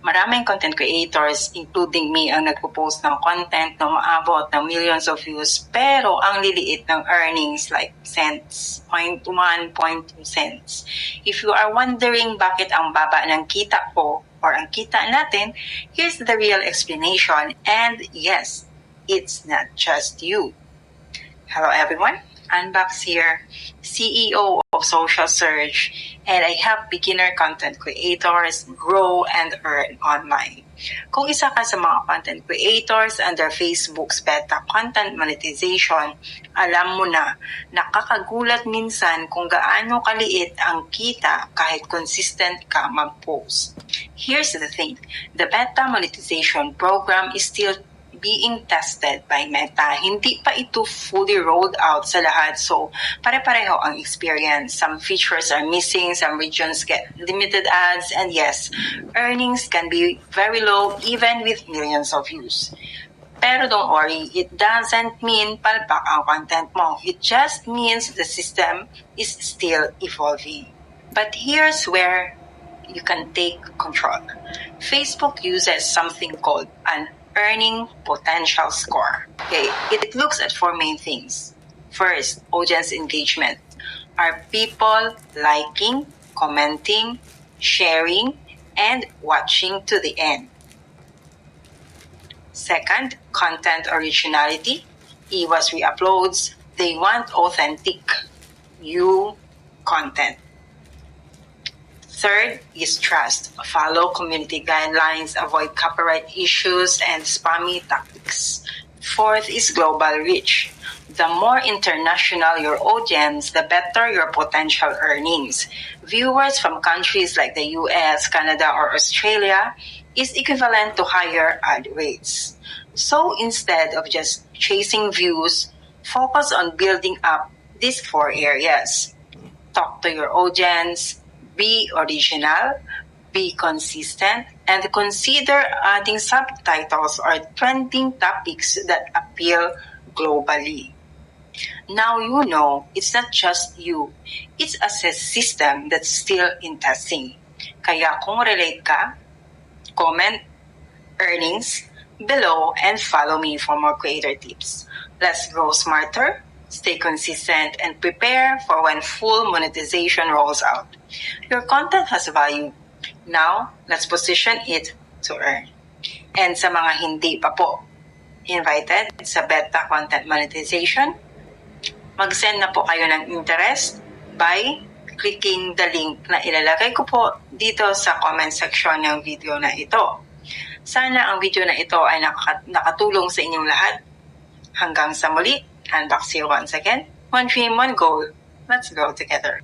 Maraming content creators, including me, ang nagpo-post ng content na umaabot ng millions of views, pero ang liliit ng earnings like cents, 0.1, 0.2 cents. If you are wondering bakit ang baba ng kita ko or ang kita natin, here's the real explanation. And yes, it's not just you. Hello everyone, Unbox here, CEO of Social Surge, and I help beginner content creators grow and earn online. Kung isa ka sa mga content creators under Facebook's beta content monetization, alam mo na nakakagulat minsan kung gaano kaliit ang kita kahit consistent ka mag-post. Here's the thing, the beta monetization program is still being tested by Meta. Hindi pa ito fully rolled out sa lahat, so pare-pareho ang experience. Some features are missing, some regions get limited ads, and yes, earnings can be very low even with millions of views. Pero don't worry, it doesn't mean palpak ang content mo. It just means the system is still evolving. But here's where you can take control. Facebook uses something called an earning potential score. Okay, it looks at four main things. First, audience engagement. Are people liking, commenting, sharing, and watching to the end? Second, content originality. Iwas re-uploads. They want authentic, new content. Third is trust. Follow community guidelines, avoid copyright issues, and spammy tactics. Fourth is global reach. The more international your audience, the better your potential earnings. Viewers from countries like the US, Canada, or Australia is equivalent to higher ad rates. So instead of just chasing views, focus on building up these four areas. Talk to your audience, be original, be consistent, and consider adding subtitles or trending topics that appeal globally. Now you know it's not just you, it's a system that's still in testing. Kaya kung relate ka, comment earnings below and follow me for more creator tips. Let's grow smarter, stay consistent, and prepare for when full monetization rolls out. Your content has value. Now, let's position it to earn. And sa mga hindi pa po invited sa beta content monetization, mag-send na po kayo ng interest by clicking the link na ilalagay ko po dito sa comment section ng video na ito. Sana ang video na ito ay nakatulong sa inyong lahat. Hanggang sa muli, Unbox here once again. One dream, one goal. Let's grow together.